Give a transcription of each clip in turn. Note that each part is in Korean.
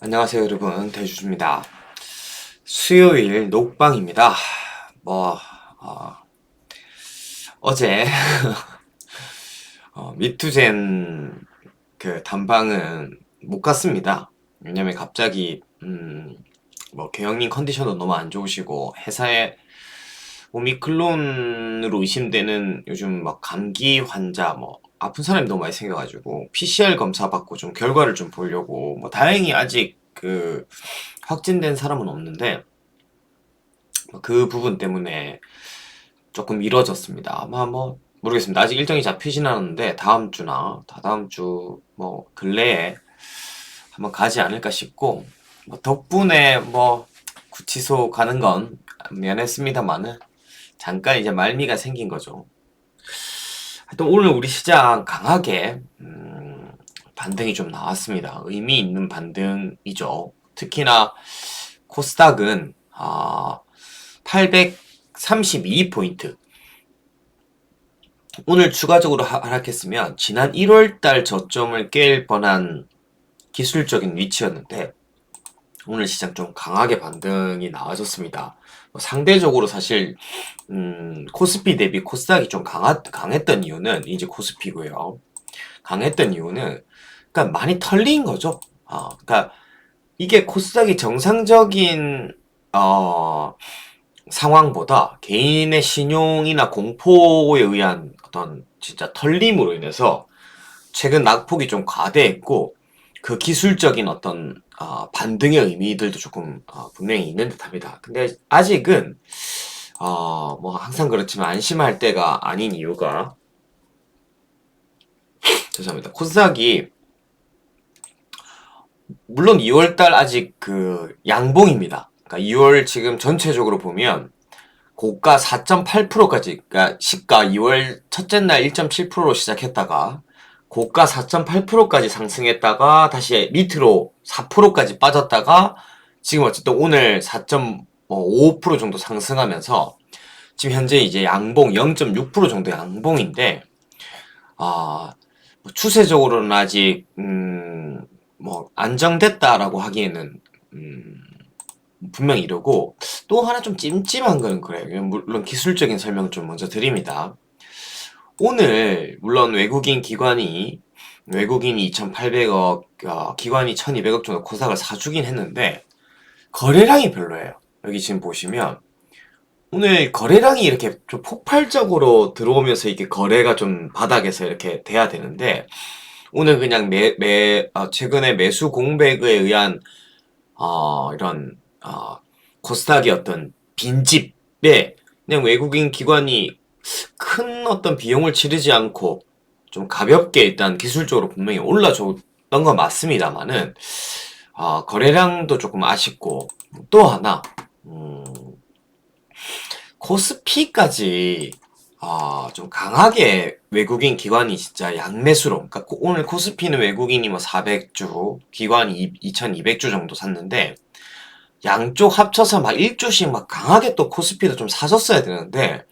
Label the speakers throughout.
Speaker 1: 안녕하세요 여러분, 대주주입니다. 수요일 녹방입니다. 뭐 어제 미투젠 그 단방은 못 갔습니다. 왜냐면 갑자기 뭐 계형님 컨디션도 너무 안 좋으시고 회사에 오미클론으로 의심되는 요즘 막 감기 환자 뭐 아픈 사람이 너무 많이 생겨가지고 PCR 검사 받고 좀 결과를 좀 보려고 뭐 다행히 아직 그 확진된 사람은 없는데 그 부분 때문에 조금 미뤄졌습니다. 아마 뭐 모르겠습니다. 아직 일정이 잡히진 않았는데 다음 주나 다다음 주 뭐 근래에 한번 가지 않을까 싶고 뭐 덕분에 뭐 구치소 가는 건 미안했습니다만은 잠깐 이제 말미가 생긴 거죠. 하여튼 오늘 우리 시장 강하게 반등이 좀 나왔습니다. 의미 있는 반등이죠. 특히나 코스닥은 832포인트. 오늘 추가적으로 하락했으면 지난 1월달 저점을 깰 뻔한 기술적인 위치였는데 오늘 시장 좀 강하게 반등이 나와줬습니다. 상대적으로 사실 코스피 대비 코스닥이 좀 강했던 이유는 이제 코스피고요. 강했던 이유는 그러니까 많이 털린 거죠. 그러니까 이게 코스닥이 정상적인 상황보다 개인의 신용이나 공포에 의한 어떤 진짜 털림으로 인해서 최근 낙폭이 좀 과대했고 그 기술적인 어떤 반등의 의미들도 조금 분명히 있는 듯합니다. 근데 아직은 뭐 항상 그렇지만 안심할 때가 아닌 이유가 죄송합니다. 코스닥이 물론 2월달 아직 그 양봉입니다. 그러니까 2월 지금 전체적으로 보면 고가 4.8%까지, 그러니까 시가 2월 첫째 날 1.7%로 시작했다가 고가 4.8%까지 상승했다가 다시 밑으로 4%까지 빠졌다가 지금 어쨌든 오늘 4.55% 정도 상승하면서 지금 현재 이제 양봉 0.6% 정도 양봉인데 뭐 추세적으로는 아직 뭐 안정됐다라고 하기에는 분명히 이러고 또 하나 좀 찜찜한 건 그래요. 물론 기술적인 설명 좀 먼저 드립니다. 오늘 물론 외국인이 2,800억, 기관이 1,200억 정도 코스닥을 사주긴 했는데 거래량이 별로예요. 여기 지금 보시면 오늘 거래량이 이렇게 좀 폭발적으로 들어오면서 이게 거래가 좀 바닥에서 이렇게 돼야 되는데 오늘 그냥 최근에 매수 공백에 의한 이런 코스닥의 어떤 빈집에 그냥 외국인 기관이 큰 어떤 비용을 치르지 않고 좀 가볍게 일단 기술적으로 분명히 올라줬던 건 맞습니다만은 거래량도 조금 아쉽고 또 하나 코스피까지 좀 강하게 외국인 기관이 진짜 양매수로 그러니까 오늘 코스피는 외국인이 뭐 400주 기관이 2200주 정도 샀는데 양쪽 합쳐서 막 1주씩 막 강하게 또 코스피도 좀 사줬어야 되는데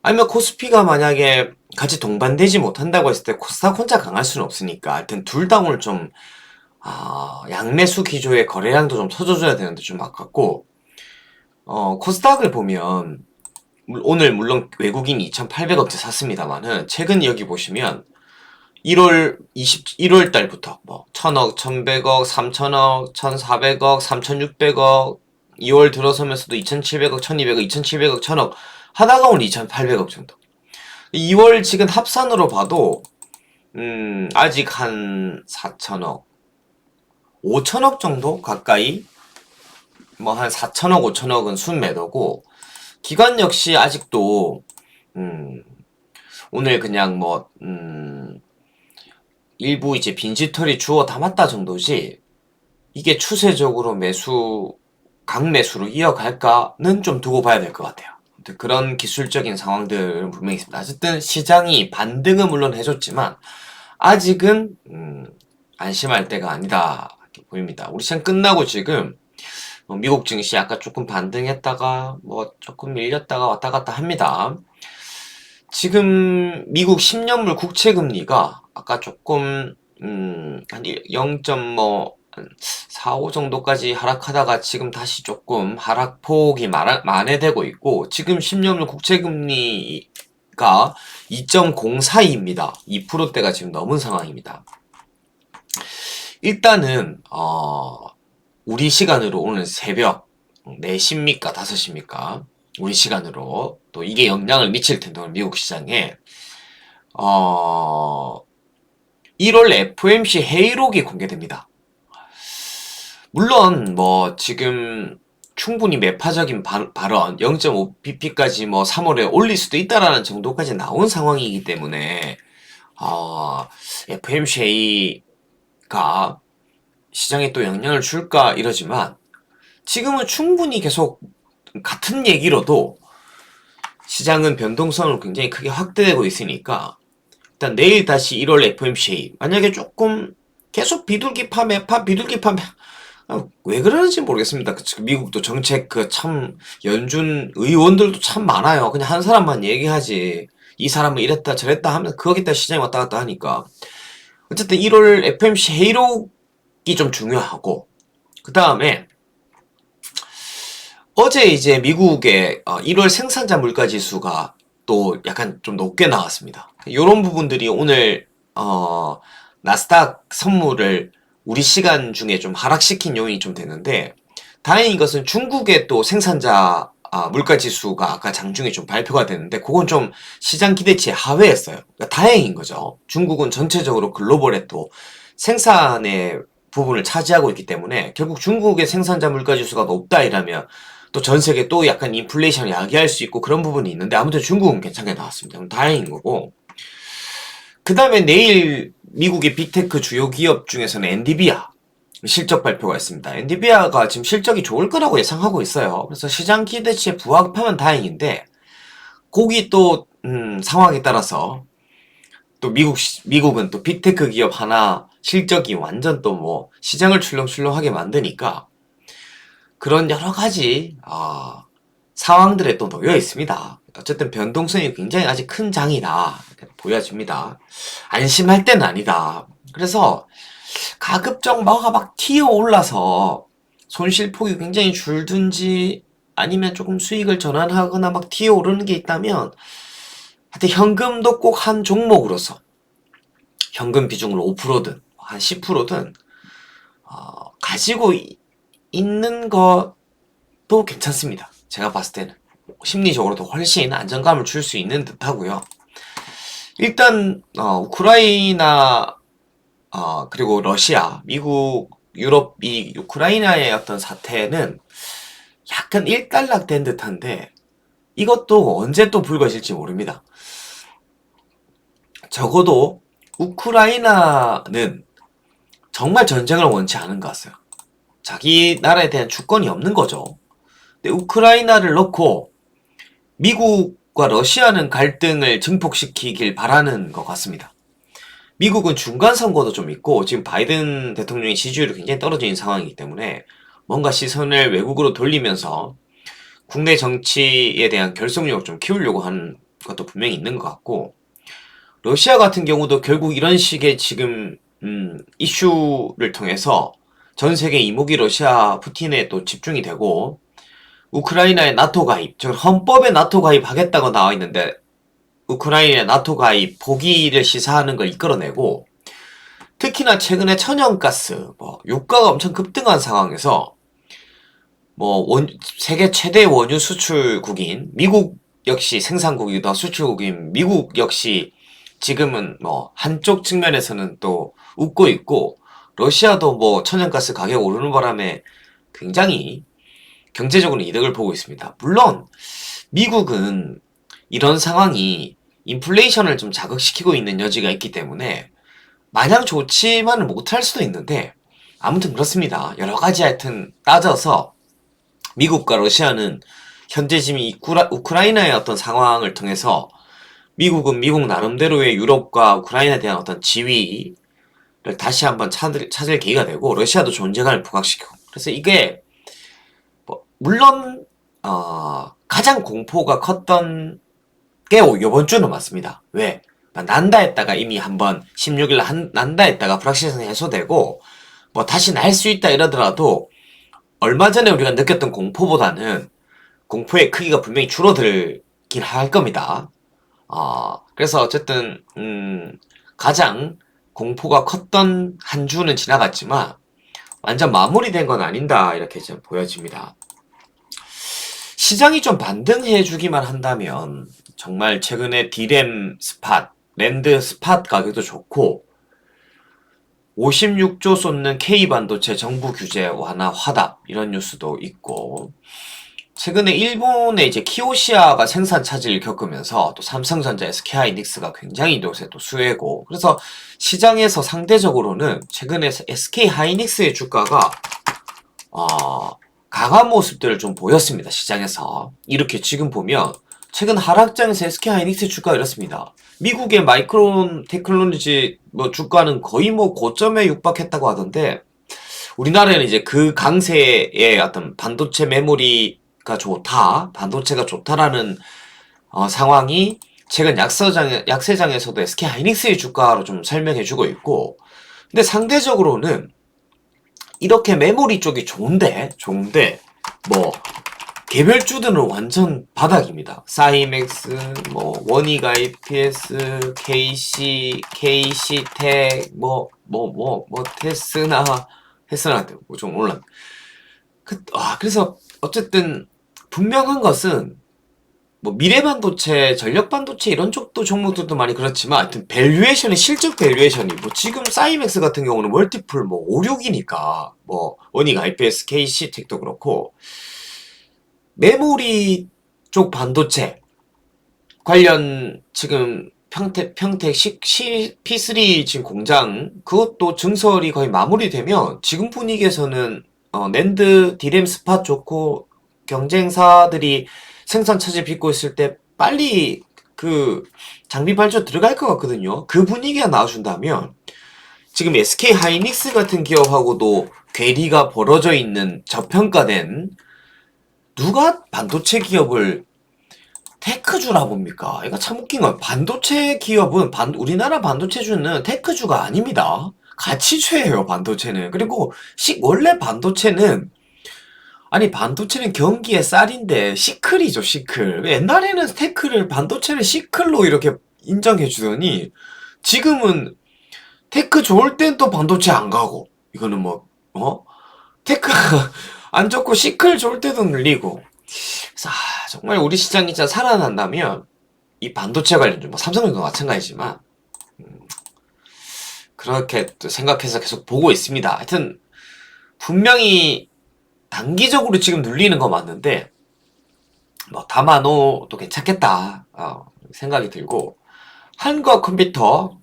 Speaker 1: 아니면 코스피가 만약에 같이 동반되지 못한다고 했을 때 코스닥 혼자 강할 수는 없으니까 하여튼 둘 다 오늘 좀 양매수 기조의 거래량도 좀 터져줘야 되는데 좀 아깝고 코스닥을 보면 오늘 물론 외국인이 2,800억째 샀습니다만은 최근 여기 보시면 1월 달부터 뭐 1,000억, 1,100억, 3,000억, 1,400억, 3,600억 2월 들어서면서도 2,700억, 1,200억, 2,700억, 1,000억 하다가 오늘 2,800억 정도. 2월 지금 합산으로 봐도 아직 한 4,000억, 5,000억 정도 가까이 뭐 한 4,000억, 5,000억은 순매도고 기관 역시 아직도 오늘 그냥 뭐 일부 이제 빈집털이 주워 담았다 정도지 이게 추세적으로 강매수로 이어갈까는 좀 두고 봐야 될 것 같아요. 그런 기술적인 상황들은 분명히 있습니다. 어쨌든 시장이 반등은 물론 해줬지만 아직은 안심할 때가 아니다 이렇게 보입니다. 우리 시장 끝나고 지금 미국 증시 아까 조금 반등했다가 뭐 조금 밀렸다가 왔다 갔다 합니다. 지금 미국 10년물 국채 금리가 아까 조금 한 0. 뭐 4, 5 정도까지 하락하다가 지금 다시 조금 하락폭이 만회되고 있고, 지금 10년물 국채금리가 2.04입니다. 2%대가 지금 넘은 상황입니다. 일단은 우리 시간으로 오늘 새벽 4시입니까 5시입니까 우리 시간으로 또 이게 영향을 미칠 텐데, 오늘 미국 시장에 1월 FOMC 회의록이 공개됩니다. 물론 뭐 지금 충분히 매파적인 발언 0.5bp까지 뭐 3월에 올릴 수도 있다라는 정도까지 나온 상황이기 때문에 FOMC 회의가 시장에 또 영향을 줄까 이러지만, 지금은 충분히 계속 같은 얘기로도 시장은 변동성을 굉장히 크게 확대되고 있으니까, 일단 내일 다시 1월 FOMC 회의, 만약에 조금 계속 비둘기파 매파 왜 그러는지 모르겠습니다. 미국도 정책 참 연준 의원들도 참 많아요. 그냥 한 사람만 얘기하지, 이 사람은 이랬다 저랬다 하면 거기다 시장이 왔다 갔다 하니까. 어쨌든 1월 FOMC 회의록이 좀 중요하고, 그 다음에 어제 이제 미국의 1월 생산자 물가 지수가 또 약간 좀 높게 나왔습니다. 이런 부분들이 오늘 나스닥 선물을 우리 시간 중에 좀 하락시킨 요인이 좀 되는데, 다행인 것은 중국의 또 생산자 물가 지수가 아까 장중에 좀 발표가 됐는데, 그건 좀 시장 기대치에 하회했어요. 그러니까 다행인 거죠. 중국은 전체적으로 글로벌에 또 생산의 부분을 차지하고 있기 때문에, 결국 중국의 생산자 물가 지수가 높다 이라면 또 전 세계 또 약간 인플레이션을 야기할 수 있고 그런 부분이 있는데, 아무튼 중국은 괜찮게 나왔습니다. 그럼 다행인 거고, 그 다음에 내일 미국의 빅테크 주요 기업 중에서는 엔비디아 실적 발표가 있습니다. 엔비디아가 지금 실적이 좋을 거라고 예상하고 있어요. 그래서 시장 기대치에 부합하면 다행인데, 거기 또 상황에 따라서 또 미국은 또 빅테크 기업 하나 실적이 완전 또 뭐 시장을 출렁출렁하게 만드니까, 그런 여러 가지 상황들에 또 놓여 있습니다. 어쨌든 변동성이 굉장히 아직 큰 장이다 보여집니다. 안심할 때는 아니다. 그래서 가급적 뭐가 막 튀어 올라서 손실폭이 굉장히 줄든지, 아니면 조금 수익을 전환하거나 막 튀어 오르는 게 있다면, 하여튼 현금도 꼭 한 종목으로서 현금 비중을 5%든 한 10%든 가지고 있는 것도 괜찮습니다. 제가 봤을 때는 심리적으로도 훨씬 안정감을 줄 수 있는 듯 하고요. 일단 우크라이나 그리고 러시아, 미국, 유럽, 이 우크라이나의 어떤 사태는 약간 일단락된 듯한데, 이것도 언제 또 불거질지 모릅니다. 적어도 우크라이나는 정말 전쟁을 원치 않은 것 같아요. 자기 나라에 대한 주권이 없는 거죠. 근데 우크라이나를 넣고 미국과 러시아는 갈등을 증폭시키길 바라는 것 같습니다. 미국은 중간 선거도 좀 있고, 지금 바이든 대통령의 지지율이 굉장히 떨어지는 상황이기 때문에 뭔가 시선을 외국으로 돌리면서 국내 정치에 대한 결속력을 좀 키우려고 하는 것도 분명히 있는 것 같고, 러시아 같은 경우도 결국 이런 식의 지금 이슈를 통해서 전 세계 이목이 러시아 푸틴에 또 집중이 되고, 우크라이나의 나토 가입, 즉 헌법에 나토 가입하겠다고 나와 있는데 우크라이나의 나토 가입 포기를 시사하는 걸 이끌어내고, 특히나 최근에 천연가스, 유가가 엄청 급등한 상황에서 세계 최대 원유 수출국인 미국 역시 생산국이다 수출국인 미국 역시 지금은 한쪽 측면에서는 또 웃고 있고, 러시아도 천연가스 가격 오르는 바람에 굉장히 경제적으로 이득을 보고 있습니다. 물론 미국은 이런 상황이 인플레이션을 좀 자극시키고 있는 여지가 있기 때문에 마냥 좋지만은 못할 수도 있는데, 아무튼 그렇습니다. 여러 가지 하여튼 따져서 미국과 러시아는 현재 지금 우크라이나의 어떤 상황을 통해서 미국은 미국 나름대로의 유럽과 우크라이나에 대한 어떤 지위를 다시 한번 찾을 계기가 되고, 러시아도 존재감을 부각시키고, 그래서 이게 물론 가장 공포가 컸던 게 요번 주는 맞습니다. 왜? 난다 했다가 이미 한번 16일 난다 했다가 불확실성이 해소되고, 뭐 다시 날 수 있다 이러더라도 얼마 전에 우리가 느꼈던 공포보다는 공포의 크기가 분명히 줄어들긴 할 겁니다. 그래서 어쨌든 가장 공포가 컸던 한 주는 지나갔지만 완전 마무리된 건 아닌다 이렇게 좀 보여집니다. 시장이 좀 반등해주기만 한다면 정말 최근에 디램 스팟, 랜드 스팟 가격도 좋고 56조 쏟는 K반도체 정부 규제 완화 화답 이런 뉴스도 있고 최근에 일본의 이제 키오시아가 생산 차질을 겪으면서 또 삼성전자, SK하이닉스가 굉장히 요새 또 수혜고 그래서 시장에서 상대적으로는 최근에 SK하이닉스의 주가가 강한 모습들을 좀 보였습니다. 시장에서 이렇게 지금 보면 최근 하락장에서 SK하이닉스 주가가 이렇습니다. 미국의 마이크론 테크놀로지 뭐 주가는 거의 뭐 고점에 육박했다고 하던데 우리나라에는 이제 그 강세의 어떤 반도체 메모리가 좋다, 반도체가 좋다라는 상황이 최근 약세장에서도 SK하이닉스의 주가로 좀 설명해주고 있고 근데 상대적으로는 이렇게 메모리 쪽이 좋은데 뭐 개별주들은 완전 바닥입니다. 사이맥스, 뭐 원익 IPS, KC텍, 테스나 좀 올랐. 그래서 어쨌든 분명한 것은 뭐 미래반도체, 전력반도체 이런 쪽도 종목들도 많이 그렇지만 하여튼 밸류에이션의 실적 밸류에이션이 뭐 지금 사이맥스 같은 경우는 멀티플 뭐 5, 6이니까 뭐 원익 IPS, KC텍도 그렇고 메모리 쪽 반도체 관련 지금 평택 P3 지금 공장 그것도 증설이 거의 마무리되면 지금 분위기에서는 낸드 디램 스팟 좋고 경쟁사들이 생산 차질 빚고 있을 때 빨리 그 장비 발전 들어갈 것 같거든요. 그 분위기가 나와준다면 지금 SK하이닉스 같은 기업하고도 괴리가 벌어져 있는 저평가된 누가 반도체 기업을 테크주라 봅니까? 이거 참 웃긴 거예요. 반도체 기업은 우리나라 반도체주는 테크주가 아닙니다. 가치주예요, 반도체는. 그리고 원래 반도체는 경기의 쌀인데 시클이죠, 시클. 옛날에는 반도체를 시클로 이렇게 인정해 주더니 지금은 테크 좋을 땐 또 반도체 안 가고 이거는 테크가 안 좋고 시클 좋을 때도 늘리고 그래서 정말 우리 시장이 진짜 살아난다면 이 반도체 관련주 뭐 삼성전자도 마찬가지지만 그렇게 또 생각해서 계속 보고 있습니다. 하여튼 분명히 단기적으로 지금 눌리는 거 맞는데 뭐 담아놓어도 괜찮겠다 생각이 들고 한국어 컴퓨터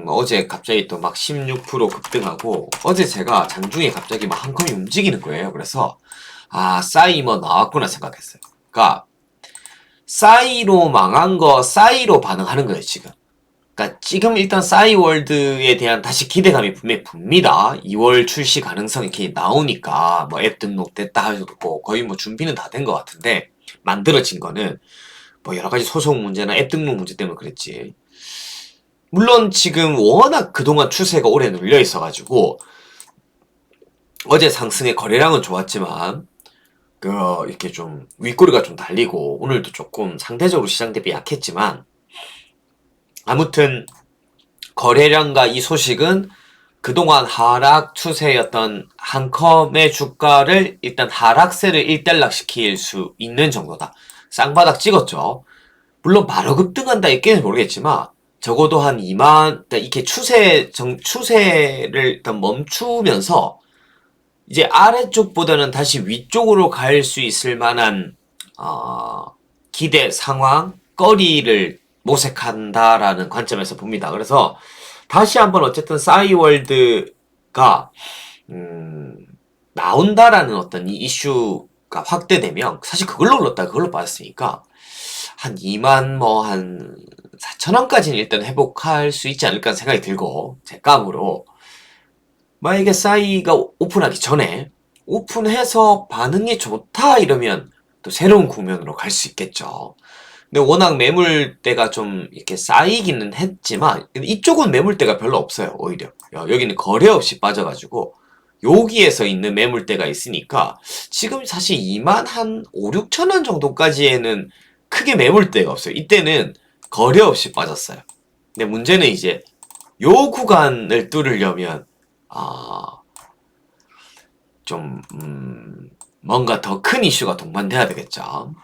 Speaker 1: 어제 갑자기 또 막 16% 급등하고 어제 제가 장중에 갑자기 막 한 컴이 움직이는 거예요. 그래서 싸이 뭐 나왔구나 생각했어요. 그러니까 싸이로 망한 거 싸이로 반응하는 거예요 지금. 그러니까 지금 일단 싸이월드에 대한 다시 기대감이 분명히 붑니다. 2월 출시 가능성이 이렇게 나오니까 뭐 앱 등록됐다 하고 거의 뭐 준비는 다 된 것 같은데 만들어진 거는 뭐 여러 가지 소송 문제나 앱 등록 문제 때문에 그랬지. 물론 지금 워낙 그동안 추세가 오래 눌려 있어가지고 어제 상승의 거래량은 좋았지만 이렇게 좀 윗꼬리가 좀 달리고 오늘도 조금 상대적으로 시장 대비 약했지만 아무튼 거래량과 이 소식은 그동안 하락 추세였던 한컴의 주가를 일단 하락세를 일단락시킬 수 있는 정도다. 쌍바닥 찍었죠. 물론 바로 급등한다 있게는 모르겠지만 적어도 한 2만 이렇게 추세를 일단 멈추면서 이제 아래쪽보다는 다시 위쪽으로 갈 수 있을 만한 기대 상황 거리를 모색한다라는 관점에서 봅니다. 그래서 다시 한번 어쨌든 싸이월드가 나온다라는 어떤 이 이슈가 확대되면 사실 그걸로 올랐다 그걸로 빠졌으니까 한 2만 한 4천원까지는 일단 회복할 수 있지 않을까 생각이 들고 제 감으로 만약에 싸이가 오픈하기 전에 오픈해서 반응이 좋다 이러면 또 새로운 국면으로 갈 수 있겠죠. 근데 워낙 매물대가 좀 이렇게 쌓이기는 했지만 이쪽은 매물대가 별로 없어요. 오히려 여기는 거래 없이 빠져가지고 여기에서 있는 매물대가 있으니까 지금 사실 2만 한 5, 6천 원 정도까지에는 크게 매물대가 없어요. 이때는 거래 없이 빠졌어요. 근데 문제는 이제 요 구간을 뚫으려면 좀 뭔가 더 큰 이슈가 동반돼야 되겠죠.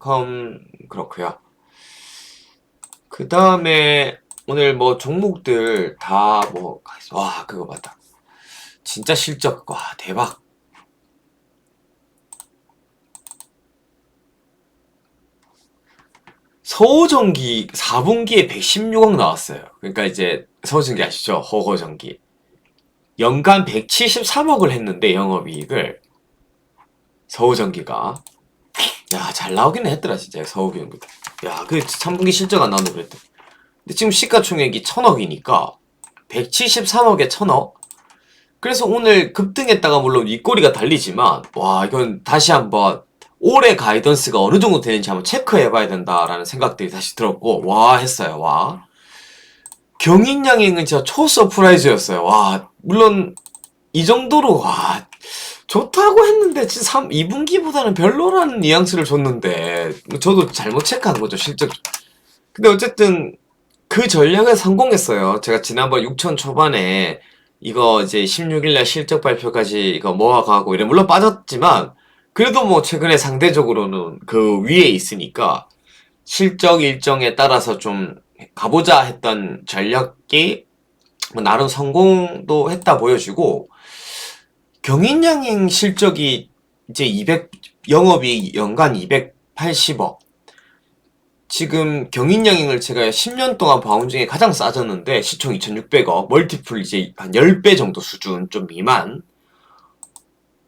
Speaker 1: 다음 그렇고요. 그 다음에 오늘 뭐 종목들 다 뭐 와 그거 맞다. 진짜 실적 와 대박. 서호전기 4분기에 116억 나왔어요. 그러니까 이제 서호전기 아시죠? 허거전기. 연간 173억을 했는데 영업이익을 서호전기가 야 잘 나오기는 했더라 진짜 서호전기. 야 그 3분기 실적 안 나오는데 그랬더니. 근데 지금 시가총액이 1000억이니까 173억에 1000억. 그래서 오늘 급등했다가 물론 윗꼬리가 달리지만 와 이건 다시 한번 올해 가이던스가 어느 정도 되는지 한번 체크해봐야 된다라는 생각들이 다시 들었고 와 했어요. 와 경인양행은 진짜 초 서프라이즈였어요. 와 물론 이 정도로 와 좋다고 했는데 진짜 2분기보다는 별로라는 뉘앙스를 줬는데 저도 잘못 체크한 거죠 실적. 근데 어쨌든 그 전략을 성공했어요. 제가 지난번 6천 초반에 이거 이제 16일날 실적 발표까지 이거 모아가고 이래 물론 빠졌지만 그래도 뭐 최근에 상대적으로는 그 위에 있으니까 실적 일정에 따라서 좀 가보자 했던 전략이 뭐 나름 성공도 했다 보여지고 경인양행 실적이 이제 200 영업이 연간 280억. 지금 경인양행을 제가 10년 동안 봐온 중에 가장 싸졌는데 시총 2600억 멀티플 이제 한 10배 정도 수준 좀 미만.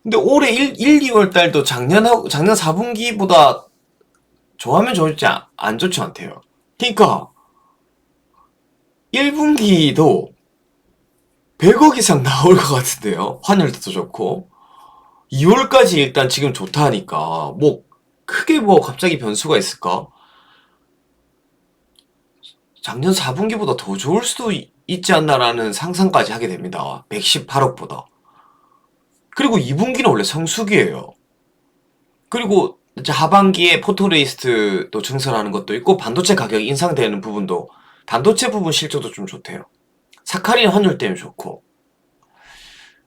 Speaker 1: 근데 올해 1, 2월 달도 작년 4분기보다 좋아하면 좋을지 안 좋지 않대요. 그러니까 1분기도 100억 이상 나올 것 같은데요. 환율도 더 좋고 2월까지 일단 지금 좋다니까 뭐 크게 뭐 갑자기 변수가 있을까? 작년 4분기보다 더 좋을 수도 있지 않나라는 상상까지 하게 됩니다. 118억보다. 그리고 2분기는 원래 성수기예요. 그리고 이제 하반기에 포토레이스트도 증설하는 것도 있고 반도체 가격이 인상되는 부분도 반도체 부분 실적도 좀 좋대요. 사카린 환율 때문에 좋고.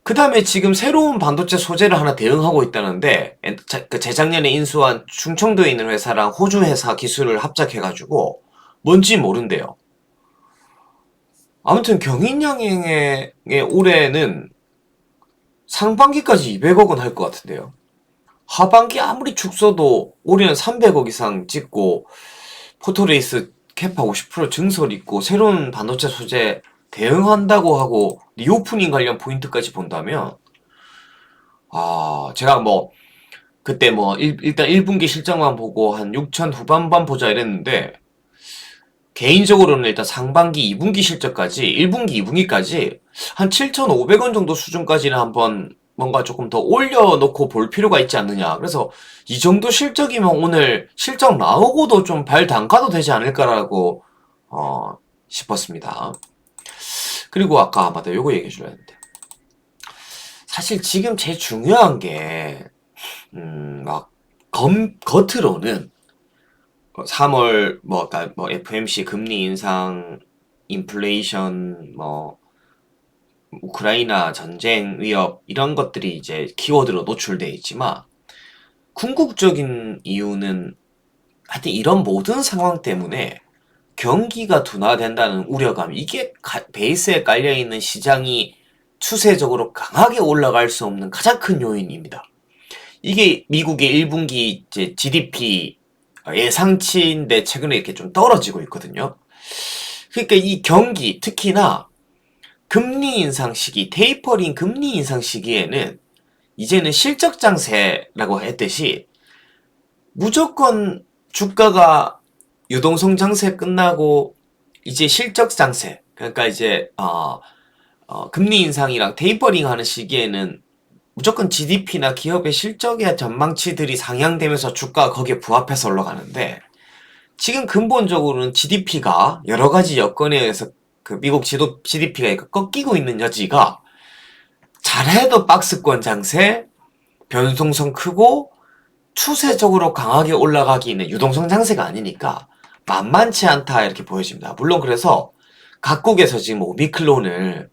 Speaker 1: 그 다음에 지금 새로운 반도체 소재를 하나 대응하고 있다는데 그 재작년에 인수한 충청도에 있는 회사랑 호주 회사 기술을 합작해가지고 뭔지 모른대요. 아무튼 경인양행의 올해는 상반기까지 200억은 할 것 같은데요. 하반기 아무리 축 써도 올해는 300억 이상 찍고 포토레이스 캡하 50% 증설 있고 새로운 반도체 소재 대응한다고 하고 리오프닝 관련 포인트까지 본다면 제가 뭐 그때 뭐 일단 1분기 실적만 보고 한 6천 후반반 보자 이랬는데 개인적으로는 일단 상반기 2분기 실적까지 1분기 2분기까지 한 7,500원 정도 수준까지는 한번 뭔가 조금 더 올려놓고 볼 필요가 있지 않느냐. 그래서 이 정도 실적이면 오늘 실적 나오고도 좀 발 담가도 되지 않을까라고 싶었습니다. 그리고 아까 맞다 요거 얘기해 주려 했는데 사실 지금 제일 중요한 게 막 겉으로는 3월 그러니까 뭐 FMC 금리 인상, 인플레이션, 뭐 우크라이나 전쟁 위협 이런 것들이 이제 키워드로 노출돼 있지만 궁극적인 이유는 하여튼 이런 모든 상황 때문에 경기가 둔화된다는 우려감 이게 베이스에 깔려 있는 시장이 추세적으로 강하게 올라갈 수 없는 가장 큰 요인입니다. 이게 미국의 1분기 이제 GDP 예상치인데 최근에 이렇게 좀 떨어지고 있거든요. 그러니까 이 경기 특히나 금리 인상 시기, 테이퍼링 금리 인상 시기에는 이제는 실적 장세라고 했듯이 무조건 주가가 유동성 장세 끝나고 이제 실적 장세 그러니까 이제 금리 인상이랑 테이퍼링 하는 시기에는 무조건 GDP나 기업의 실적의 전망치들이 상향되면서 주가가 거기에 부합해서 올라가는데 지금 근본적으로는 GDP가 여러 가지 여건에 의해서 그 미국 GDP가 꺾이고 있는 여지가 잘해도 박스권 장세, 변동성 크고 추세적으로 강하게 올라가기는 유동성 장세가 아니니까 만만치 않다 이렇게 보여집니다. 물론 그래서 각국에서 지금 오미클론을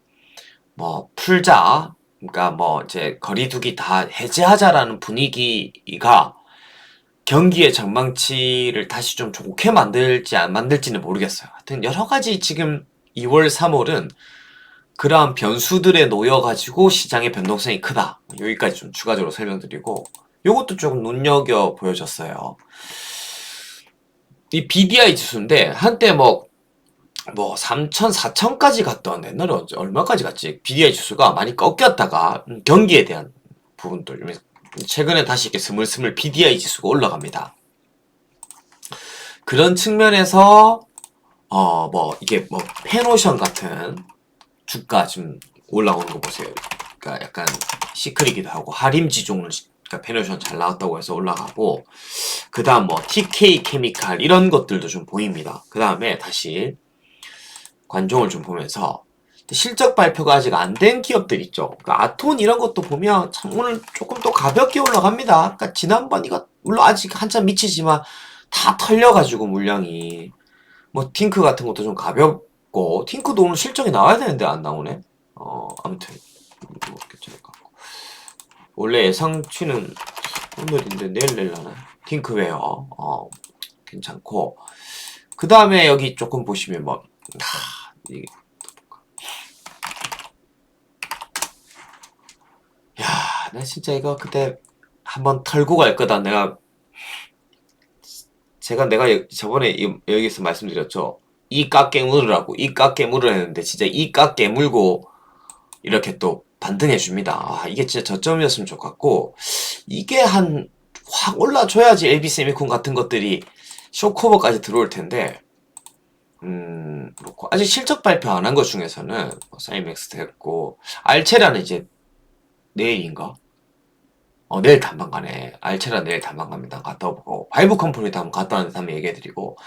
Speaker 1: 뭐 풀자, 그러니까 뭐 이제 거리두기 다 해제하자라는 분위기가 경기의 전망치를 다시 좀 좋게 만들지 안 만들지는 모르겠어요. 하여튼 여러 가지 지금 2월, 3월은 그러한 변수들에 놓여가지고 시장의 변동성이 크다. 여기까지 좀 추가적으로 설명드리고 요것도 조금 눈여겨 보여졌어요. 이 BDI 지수인데 한때 뭐 3천, 4천까지 갔던 옛날에 얼마까지 갔지? BDI 지수가 많이 꺾였다가 경기에 대한 부분들 최근에 다시 이렇게 스물스물 BDI 지수가 올라갑니다. 그런 측면에서 이게 페노션 같은 주가 좀 올라오는 거 보세요. 그러니까 약간 시크릿이기도 하고 하림지종을 그러니까 페노션 잘 나왔다고 해서 올라가고 그 다음 TK 케미칼 이런 것들도 좀 보입니다. 그 다음에 다시 관종을 좀 보면서 실적 발표가 아직 안 된 기업들 있죠. 그러니까 아톤 이런 것도 보면 참 오늘 조금 또 가볍게 올라갑니다. 그러니까 지난번 이거 물론 아직 한참 미치지만 다 털려가지고 물량이 팅크 같은 것도 좀 가볍고 팅크도 오늘 실적이 나와야 되는데 안 나오네. 아무튼 괜찮을 것 같고 원래 예상치는 오늘인데 내일 낼라나 팅크웨어 괜찮고 그 다음에 여기 조금 보시면 이게 야, 나 진짜 이거 그때 한번 털고 갈 거다. 내가 저번에 여기서 말씀드렸죠. 이 깎게 물으라고. 이 깎게 물으라 했는데 진짜 이 깎게 물고 이렇게 또 반등해 줍니다. 이게 진짜 저점이었으면 좋겠고 이게 확 올라줘야지 LB세미콘 같은 것들이 쇼커버까지 들어올 텐데 그렇고 아직 실적 발표 안 한 것 중에서는 사이맥스 됐고 알체라는 이제 내일인가? 내일 단방 가네. 알체라 내일 단방 갑니다. 갔다 오고 바이브 컴퍼니도 한번 갔다 왔는데 한번 얘기해드리고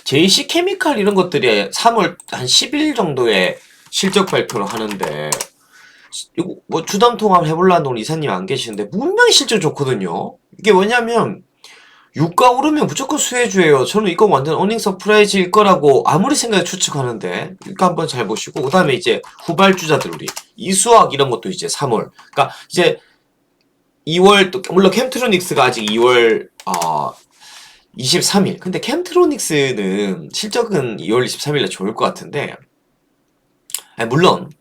Speaker 1: JC 케미칼 이런 것들이 3월 한 10일 정도에 실적 발표를 하는데 이거 주담 통합 해보려는 오늘 이사님 안 계시는데 분명히 실적 좋거든요. 이게 뭐냐면 유가 오르면 무조건 수혜주예요. 저는 이거 완전 어닝 서프라이즈일 거라고 아무리 생각해 추측하는데 이거 한번 잘 보시고 그 다음에 이제 후발주자들 우리 이수학 이런 것도 이제 3월 그러니까 이제 2월 또 물론 캠트로닉스가 아직 2월 23일 근데 캠트로닉스는 실적은 2월 23일에 좋을 것 같은데 물론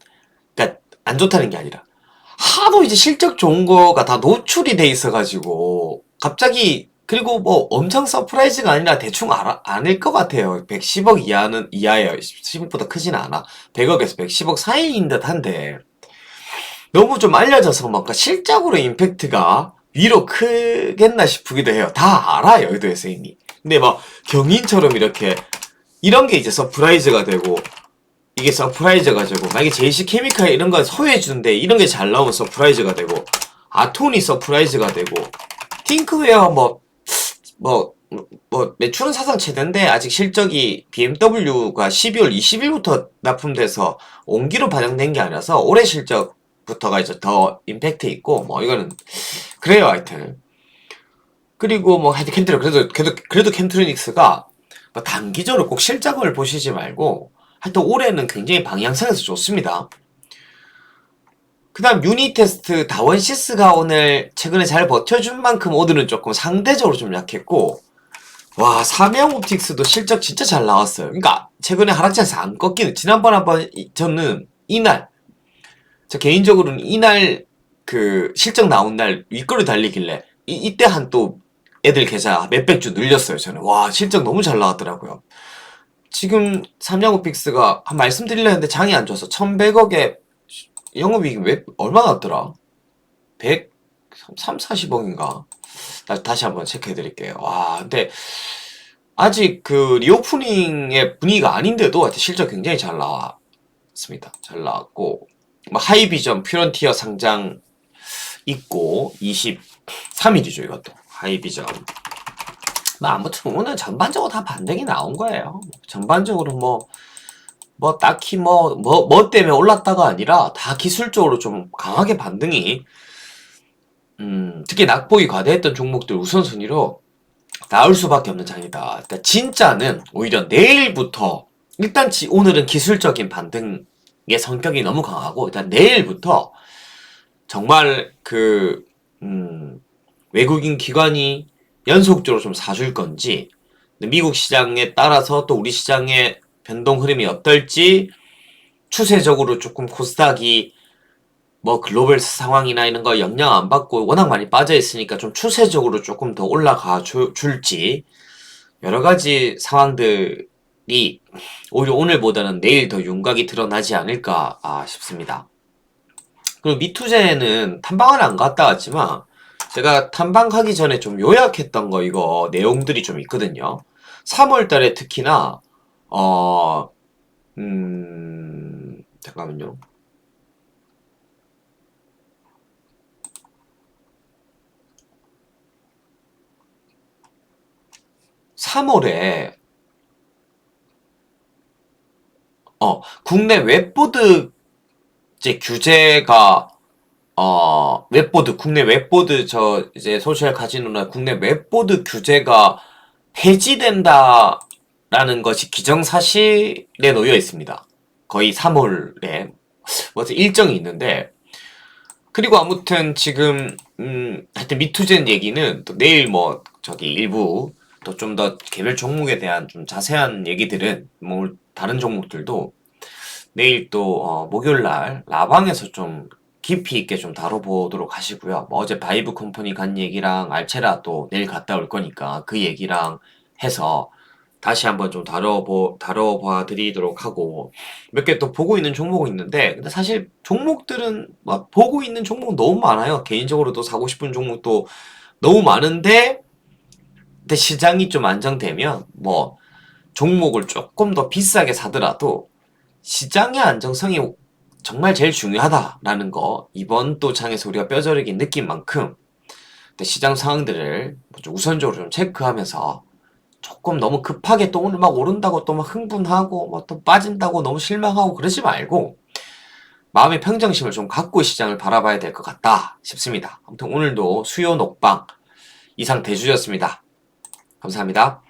Speaker 1: 그러니까 안 좋다는 게 아니라 하도 이제 실적 좋은 거가 다 노출이 돼 있어가지고 갑자기 그리고 엄청 서프라이즈가 아니라 대충 아닐 것 같아요. 110억 이하예요. 10억보다 크진 않아. 100억에서 110억 사이인 듯 한데 너무 좀 알려져서 실적으로 임팩트가 위로 크겠나 싶기도 해요. 다 알아요. 의도에서 이미. 근데 경인처럼 이런 게 이제 서프라이즈가 되고 이게 서프라이즈가 되고 만약에 JC 케미칼 이런 거 소외주인데 이런 게 잘 나오면 서프라이즈가 되고 아톤이 서프라이즈가 되고 팅크웨어 매출은 사상 최대인데 아직 실적이 BMW가 12월 20일부터 납품돼서 온기로 반영된 게 아니라서 올해 실적부터가 이제 더 임팩트 있고 이거는 그래요 하여튼. 그리고 하여튼 그래도 캠트로닉스가 단기적으로 꼭 실적을 보시지 말고 하여튼 올해는 굉장히 방향성에서 좋습니다. 그 다음 유니테스트 다원시스가 오늘 최근에 잘 버텨준 만큼 오늘은 조금 상대적으로 좀 약했고 와 삼양옵틱스도 실적 진짜 잘 나왔어요. 그러니까 최근에 하락장에서 안 꺾이는 지난번 한번 저는 저 개인적으로는 이날 그 실적 나온 날 윗거리 달리길래 이때 한 또 애들 계좌 몇백 주 늘렸어요. 저는 와 실적 너무 잘 나왔더라고요. 지금 삼양오픽스가 한 말씀드리려 했는데 장이 안 좋아서 1100억에 영업이익이 얼마 났더라? 130, 40억인가? 다시 한번 체크해 드릴게요. 와, 근데 아직 그 리오프닝의 분위기가 아닌데도 하여튼 실적 굉장히 잘 나왔습니다. 잘 나왔고, 하이비전 퓨런티어 상장 있고, 23일이죠, 이것도. 하이비전. 아무튼 오늘 전반적으로 다 반등이 나온 거예요. 전반적으로 뭐 딱히 뭐 때문에 올랐다가 아니라 다 기술적으로 좀 강하게 반등이 특히 낙폭이 과대했던 종목들 우선순위로 나올 수밖에 없는 장이다. 그러니까 진짜는 오히려 내일부터 일단 오늘은 기술적인 반등의 성격이 너무 강하고 일단 내일부터 정말 외국인 기관이 연속적으로 좀 사줄 건지 미국 시장에 따라서 또 우리 시장의 변동 흐름이 어떨지 추세적으로 조금 코스닥이 뭐 글로벌 상황이나 이런 거 영향 안 받고 워낙 많이 빠져 있으니까 좀 추세적으로 조금 더 올라가 줄지 여러 가지 상황들이 오히려 오늘보다는 내일 더 윤곽이 드러나지 않을까 싶습니다. 그리고 미투제는 탐방을 안 갔다 왔지만 제가 탐방하기 전에 좀 요약했던 거 이거 내용들이 좀 있거든요. 3월 달에 특히나 잠깐만요. (3월에) 국내 웹보드 이제 규제가 웹보드 국내 웹보드 저 이제 소셜 카지노나 국내 웹보드 규제가 폐지된다라는 것이 기정사실에 놓여 있습니다. 거의 3월에 무슨 일정이 있는데 그리고 아무튼 지금 하여튼 미투젠 얘기는 또 내일 뭐 저기 일부 또 좀 더 개별 종목에 대한 좀 자세한 얘기들은 뭐 다른 종목들도 내일 또 목요일 날 라방에서 좀 깊이 있게 좀 다뤄보도록 하시고요. 뭐 어제 바이브 컴퍼니 간 얘기랑 알체라 또 내일 갔다 올 거니까 그 얘기랑 해서 다시 한번 좀 다뤄봐 드리도록 하고 몇 개 또 보고 있는 종목이 있는데 근데 사실 종목들은 막 보고 있는 종목 너무 많아요. 개인적으로도 사고 싶은 종목도 너무 많은데 근데 시장이 좀 안정되면 뭐 종목을 조금 더 비싸게 사더라도 시장의 안정성이 정말 제일 중요하다라는 거 이번 또 장에서 우리가 뼈저리게 느낀 만큼 시장 상황들을 좀 우선적으로 좀 체크하면서 조금 너무 급하게 또 오늘 막 오른다고 또 막 흥분하고 뭐 또 빠진다고 너무 실망하고 그러지 말고 마음의 평정심을 좀 갖고 시장을 바라봐야 될 것 같다 싶습니다. 아무튼 오늘도 수요 녹방 이상 대주였습니다. 감사합니다.